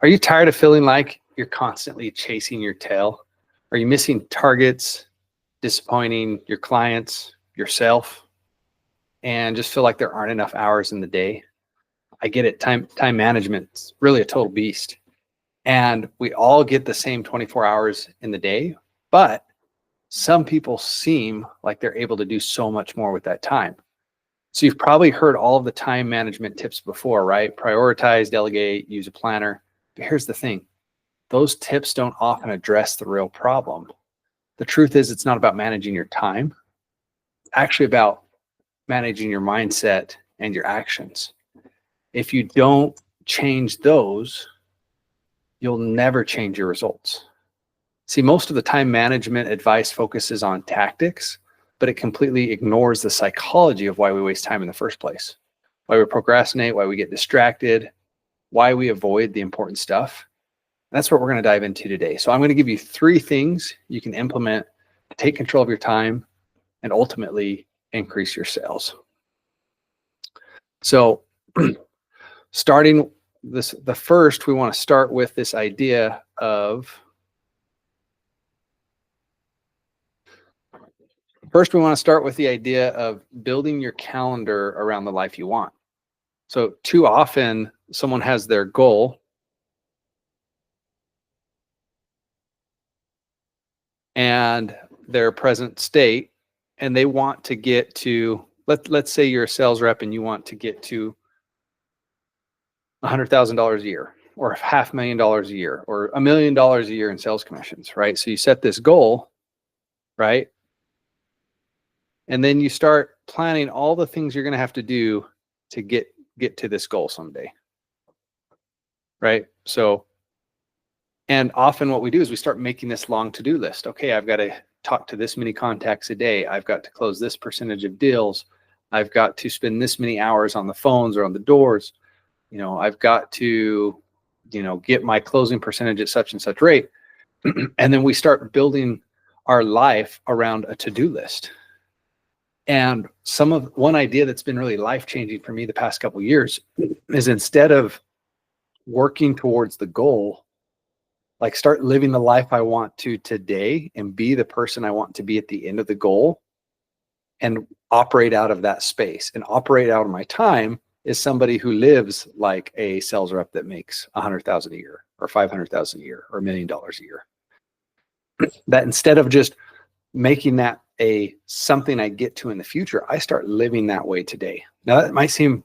Are you tired of feeling like you're constantly chasing your tail? Are you missing targets, disappointing your clients, yourself, and just feel like there aren't enough hours in the day? I get it. Time management's really a total beast. And we all get the same 24 hours in the day, but some people seem like they're able to do so much more with that time. So you've probably heard all of the time management tips before, right? Prioritize, delegate, use a planner. But here's the thing. Those tips don't often address the real problem. The truth is it's not about managing your time. It's actually about managing your mindset and your actions. If you don't change those, you'll never change your results. See, most of the time management advice focuses on tactics, but it completely ignores the psychology of why we waste time in the first place, why we procrastinate, why we get distracted, why we avoid the important stuff. And that's what we're going to dive into today. So I'm going to give you 3 things you can implement to take control of your time and ultimately increase your sales. So starting this, the first, we want to start with this idea of building your calendar around the life you want. So too often someone has their goal and their present state, and they want to get to, let's say you're a sales rep and you want to get to $100,000 a year or $500,000 a year or $1 million a year in sales commissions, right? So you set this goal, right? And then you start planning all the things you're going to have to do to get to this goal someday, right? So, and often what we do is we start making this long to-do list. Okay, I've got to talk to this many contacts a day. I've got to close this percentage of deals. I've got to spend this many hours on the phones or on the doors. You know, I've got to, you know, get my closing percentage at such and such rate. And then we start building our life around a to-do list. And one idea that's been really life-changing for me the past couple of years is instead of working towards the goal, like start living the life I want to today and be the person I want to be at the end of the goal and operate out of that space and operate out of my time is somebody who lives like a sales rep that makes $100,000 a year or $500,000 a year or $1 million a year. That instead of just making that something I get to in the future, I start living that way today. Now that might seem,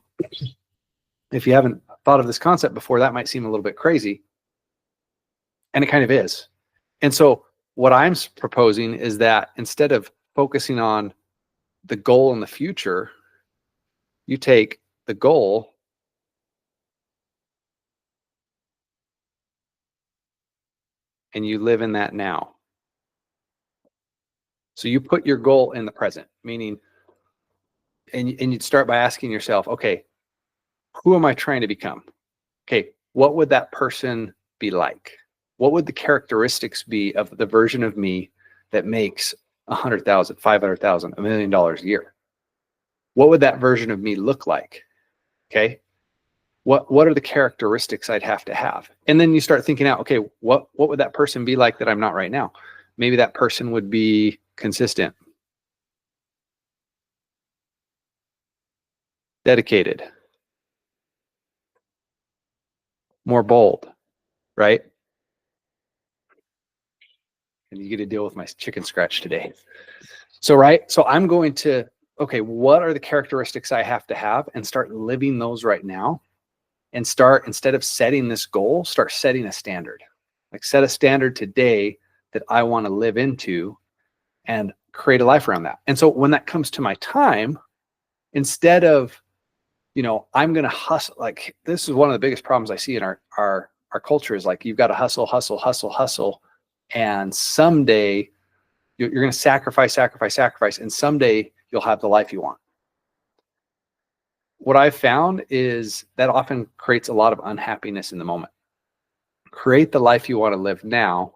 if you haven't thought of this concept before, that might seem a little bit crazy. And it kind of is. And so what I'm proposing is that instead of focusing on the goal in the future, you take the goal and you live in that now. So you put your goal in the present, meaning, and you'd start by asking yourself, okay, who am I trying to become? Okay, what would that person be like? What would the characteristics be of the version of me that makes $100,000, $500,000, $1 million a year? What would that version of me look like? Okay, what are the characteristics I'd have to have? And then you start thinking out, okay, what would that person be like that I'm not right now? Maybe that person would be consistent, dedicated, more bold, right? And you get to deal with my chicken scratch today. So, right. So I'm going to, okay, what are the characteristics I have to have and start living those right now and start, instead of setting this goal, start setting a standard. Like set a standard today that I want to live into and create a life around that. And so when that comes to my time, instead of, you know, I'm going to hustle, like this is one of the biggest problems I see in our culture is like, you've got to hustle, hustle, hustle, hustle. And someday you're going to sacrifice, and someday you'll have the life you want. What I've found is that often creates a lot of unhappiness in the moment. Create the life you want to live now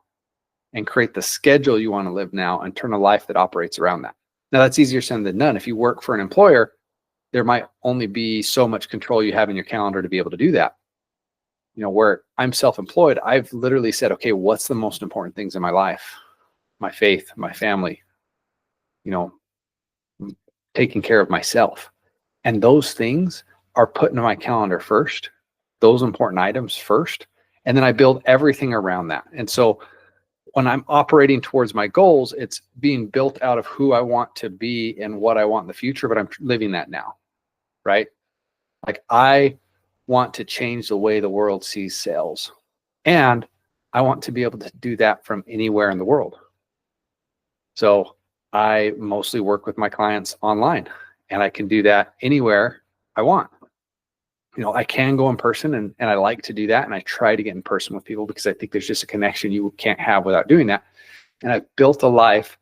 and create the schedule you want to live now and turn a life that operates around that. Now that's easier said than done. If you work for an employer, there might only be so much control you have in your calendar to be able to do that. where I'm self-employed, I've literally said, okay, what's the most important things in my life? My faith, my family, taking care of myself. And those things are put into my calendar first, those important items first. And then I build everything around that. And so when I'm operating towards my goals, it's being built out of who I want to be and what I want in the future, but I'm living that now, right? Like I want to change the way the world sees sales. And I want to be able to do that from anywhere in the world. So I mostly work with my clients online, and I can do that anywhere I want. I can go in person, and I like to do that. And I try to get in person with people because I think there's just a connection you can't have without doing that. And I've built a life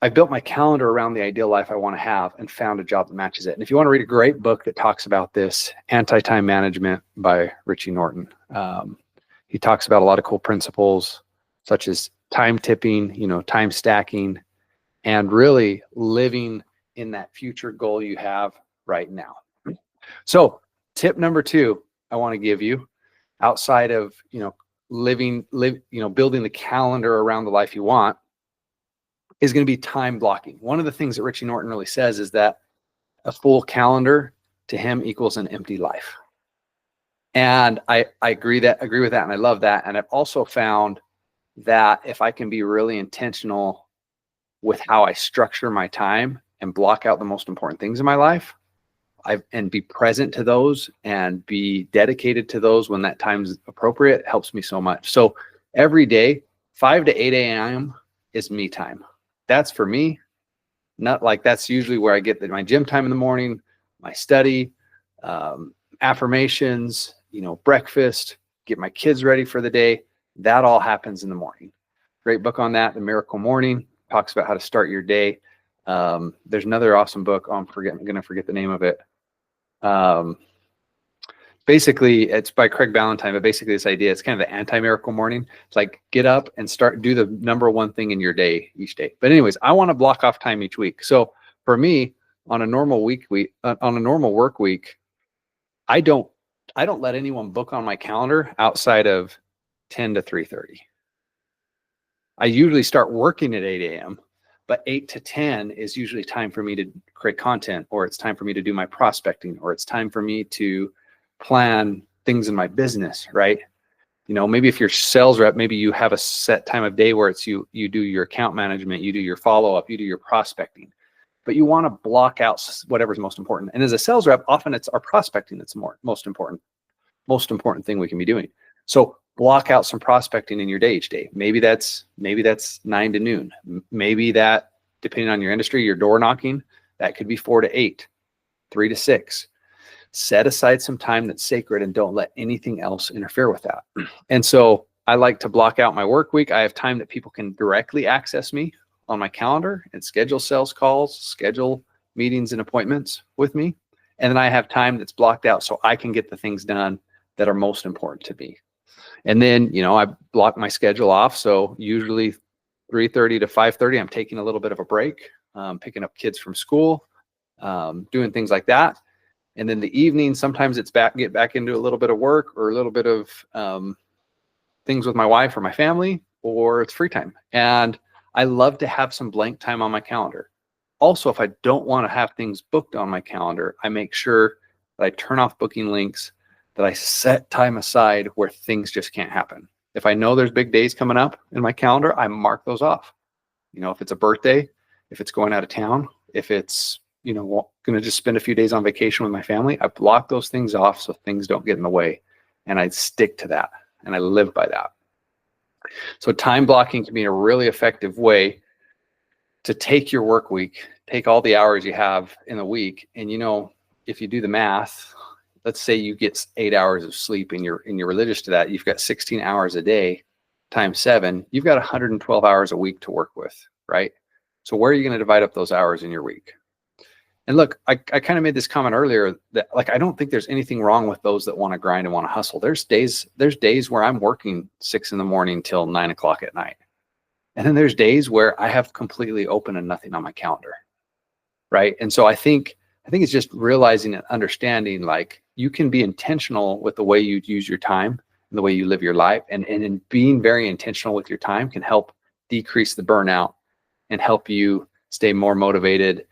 I built my calendar around the ideal life I want to have and found a job that matches it. And if you want to read a great book that talks about this, Anti-Time Management by Richie Norton. He talks about a lot of cool principles such as time tipping, time stacking, and really living in that future goal you have right now. So tip number 2 I want to give you, outside of, building the calendar around the life you want, is going to be time blocking. One of the things that Richie Norton really says is that a full calendar to him equals an empty life. And I agree with that. And I love that. And I've also found that if I can be really intentional with how I structure my time and block out the most important things in my life, and be present to those and be dedicated to those when that time is appropriate, it helps me so much. So every day, 5 to 8 a.m. is me time. That's for me. Not like that's usually where I get my gym time in the morning, my study, affirmations, breakfast, get my kids ready for the day. That all happens in the morning. Great book on that, The Miracle Morning, talks about how to start your day. There's another awesome book. I'm going to forget the name of it. Basically, it's by Craig Ballantyne, but basically this idea, it's kind of the anti-miracle morning. It's like get up and do the number one thing in your day each day. But anyways, I want to block off time each week. So for me, on a normal work week, I don't let anyone book on my calendar outside of 10 to 3:30. I usually start working at 8 a.m., but 8 to 10 is usually time for me to create content, or it's time for me to do my prospecting, or it's time for me to plan things in my business, right? Maybe if you're a sales rep, maybe you have a set time of day where it's you do your account management, you do your follow-up, you do your prospecting, but you want to block out whatever's most important. And as a sales rep, often it's our prospecting that's most important thing we can be doing. So block out some prospecting in your day each day. Maybe that's 9 to noon. Maybe that, depending on your industry, your door knocking, that could be 4 to 8, 3 to 6. Set aside some time that's sacred and don't let anything else interfere with that. And so I like to block out my work week. I have time that people can directly access me on my calendar and schedule sales calls, schedule meetings and appointments with me. And then I have time that's blocked out so I can get the things done that are most important to me. And then, I block my schedule off. So usually 3:30 to 5:30, I'm taking a little bit of a break, picking up kids from school, doing things like that. And then the evening, sometimes it's get back into a little bit of work or a little bit of things with my wife or my family, or it's free time. And I love to have some blank time on my calendar. Also, if I don't want to have things booked on my calendar, I make sure that I turn off booking links, that I set time aside where things just can't happen. If I know there's big days coming up in my calendar, I mark those off. If it's a birthday, if it's going out of town, if it's going to just spend a few days on vacation with my family, I block those things off so things don't get in the way. And I stick to that. And I live by that. So time blocking can be a really effective way to take your work week, take all the hours you have in a week. And, if you do the math, let's say you get 8 hours of sleep and you're religious to that, you've got 16 hours a day times 7, you've got 112 hours a week to work with, right? So where are you going to divide up those hours in your week? And look, I kind of made this comment earlier that I don't think there's anything wrong with those that want to grind and want to hustle. There's days where I'm working 6 a.m. till 9 o'clock at night. And then there's days where I have completely open and nothing on my calendar. Right. And so I think it's just realizing and understanding, like, you can be intentional with the way you use your time and the way you live your life. And in being very intentional with your time can help decrease the burnout and help you stay more motivated,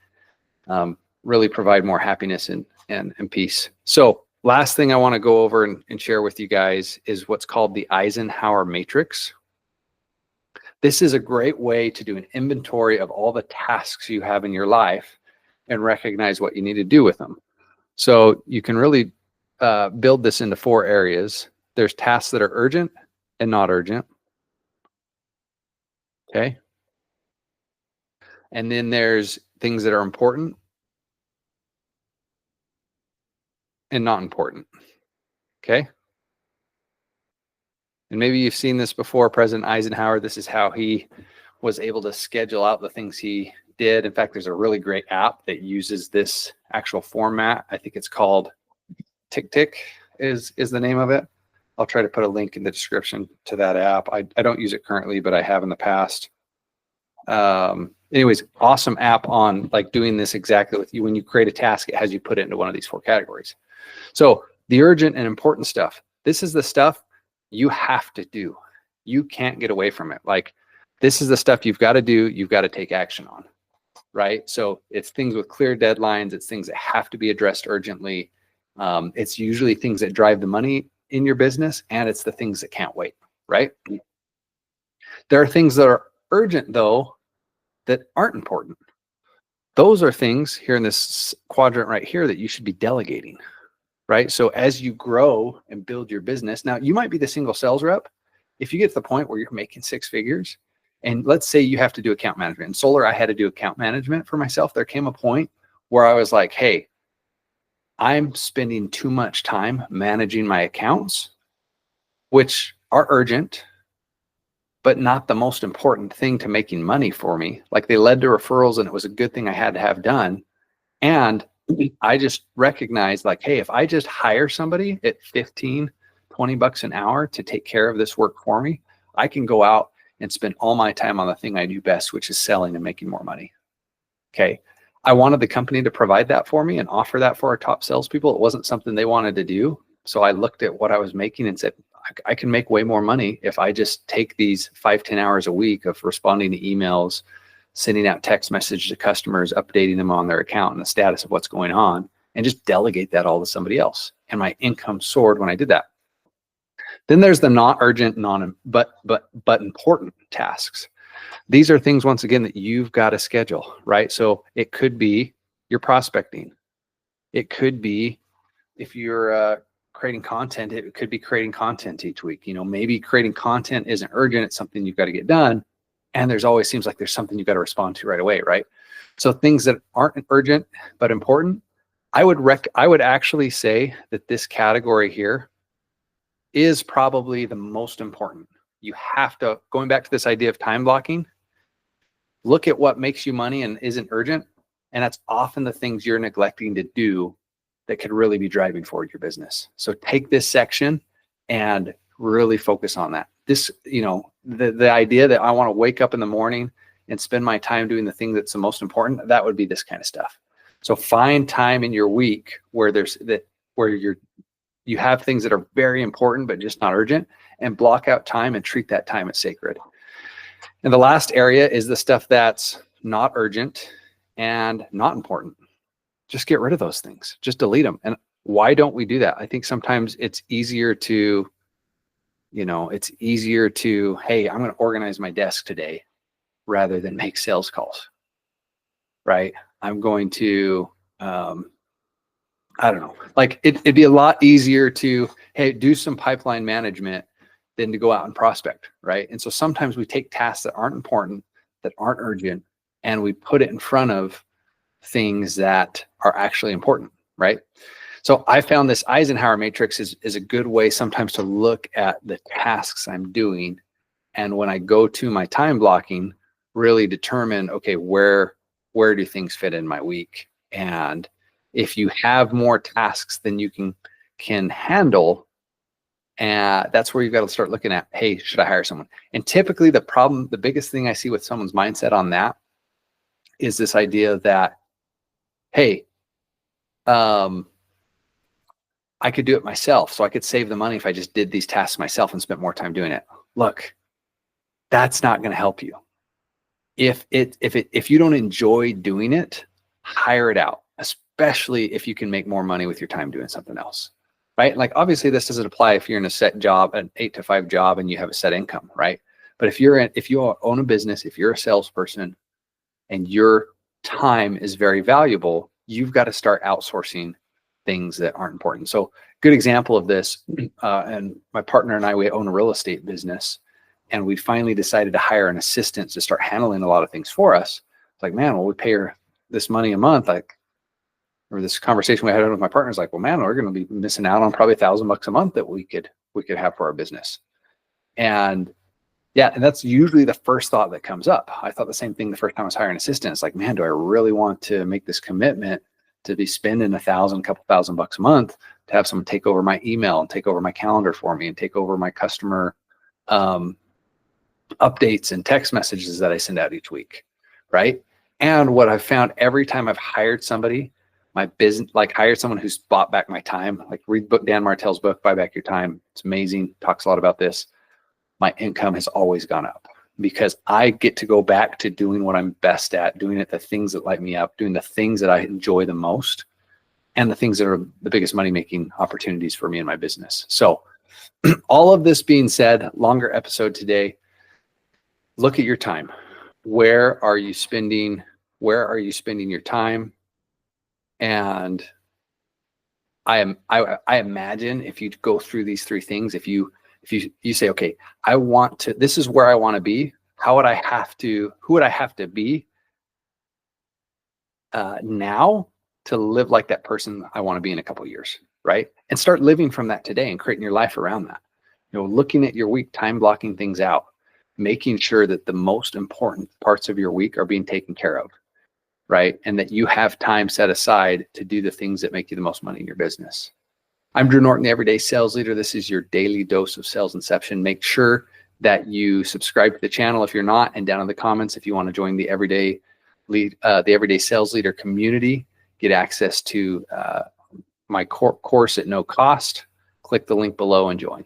really provide more happiness and peace. So last thing I want to go over and share with you guys is what's called the Eisenhower matrix. This is a great way to do an inventory of all the tasks you have in your life and recognize what you need to do with them. So you can really build this into 4 areas. There's tasks that are urgent and not urgent. Okay. And then there's things that are important and not important. Okay. And maybe you've seen this before, President Eisenhower. This is how he was able to schedule out the things he did. In fact, there's a really great app that uses this actual format. I think it's called Tick is the name of it. I'll try to put a link in the description to that app. I don't use it currently, but I have in the past. Anyways, awesome app on like doing this exactly with you. When you create a task, it has you put it into one of these 4 categories. So the urgent and important stuff, this is the stuff you have to do. You can't get away from it. Like, this is the stuff you've got to do. You've got to take action on, right? So it's things with clear deadlines. It's things that have to be addressed urgently. It's usually things that drive the money in your business, and it's the things that can't wait, right? There are things that are urgent, though, that aren't important. Those are things here in this quadrant right here that you should be delegating, right? So as you grow and build your business, now you might be the single sales rep. If you get to the point where you're making 6 figures, and let's say you have to do account management. In solar, I had to do account management for myself. There came a point where I was like, hey, I'm spending too much time managing my accounts, which are urgent, but not the most important thing to making money for me. Like, they led to referrals, and it was a good thing I had to have done. And I just recognized, like, hey, if I just hire somebody at 15, 20 bucks an hour to take care of this work for me, I can go out and spend all my time on the thing I do best, which is selling and making more money. Okay. I wanted the company to provide that for me and offer that for our top salespeople. It wasn't something they wanted to do. So I looked at what I was making and said, I can make way more money if I just take these 5-10 hours a week of responding to emails, sending out text messages to customers, updating them on their account and the status of what's going on, and just delegate that all to somebody else. And my income soared when I did that. Then there's the not urgent, but important tasks. These are things, once again, that you've got to schedule, right? So it could be your prospecting. It could be, if you're creating content, it could be creating content each week. You know, maybe creating content isn't urgent. It's something you've got to get done. And there's always seems like there's something you've got to respond to right away, right? So things that aren't urgent but important, I would actually say that this category here is probably the most important. You have to, going back to this idea of time blocking, look at what makes you money and isn't urgent. And that's often the things you're neglecting to do that could really be driving forward your business. So take this section and really focus on that. This, you know, the idea that I want to wake up in the morning and spend my time doing the thing that's the most important, that would be this kind of stuff. So find time in your week where you have things that are very important but just not urgent, and block out time and treat that time as sacred. And the last area is the stuff that's not urgent and not important. Just get rid of those things. Just delete them. And why don't we do that? I think sometimes it's easier to, hey, I'm going to organize my desk today rather than make sales calls, right? I'm going to, I don't know, like it'd be a lot easier to, hey, do some pipeline management than to go out and prospect, right? And so sometimes we take tasks that aren't important, that aren't urgent, and we put it in front of things that are actually important, right? So I found this Eisenhower matrix is a good way sometimes to look at the tasks I'm doing. And when I go to my time blocking, really determine, okay, where do things fit in my week? And if you have more tasks than you can handle, and that's where you've got to start looking at, hey, should I hire someone? And typically the biggest thing I see with someone's mindset on that is this idea that, hey, I could do it myself. So I could save the money if I just did these tasks myself and spent more time doing it. Look, that's not going to help you. If you don't enjoy doing it, hire it out, especially if you can make more money with your time doing something else, right? Like obviously this doesn't apply if you're in a set job, an 8 to 5 job, and you have a set income, right? But if you own a business, if you're a salesperson and your time is very valuable, you've got to start outsourcing things that aren't important. So good example of this, and my partner and I, we own a real estate business, and we finally decided to hire an assistant to start handling a lot of things for us. It's like, man, well, we pay her this money a month. Or this conversation we had with my partner is like, well, man, we're going to be missing out on probably $1,000 a month that we could have for our business. And yeah, and that's usually the first thought that comes up. I thought the same thing the first time I was hiring an assistant. It's like, man, do I really want to make this commitment to be spending $1,000, couple $1,000 a month to have someone take over my email and take over my calendar for me and take over my customer updates and text messages that I send out each week, right? And what I've found every time I've hired somebody, my business, like hired someone who's bought back my time, like read Dan Martell's book, Buy Back Your Time. It's amazing. Talks a lot about this. My income has always gone up because I get to go back to doing what I'm best at, doing it, the things that light me up, doing the things that I enjoy the most, and the things that are the biggest money-making opportunities for me in my business. So all of this being said, longer episode today, look at your time. Where are you spending your time? And I imagine if you go through these 3 things, if you say, okay, this is where I want to be. Who would I have to be now to live like that person I want to be in a couple of years, right? And start living from that today and creating your life around that. Looking at your week, time blocking things out, making sure that the most important parts of your week are being taken care of, right? And that you have time set aside to do the things that make you the most money in your business. I'm Drew Norton, the Everyday Sales Leader. This is your daily dose of sales inception. Make sure that you subscribe to the channel if you're not, and down in the comments if you want to join the Everyday Sales Leader community, get access to my course at no cost. Click the link below and join.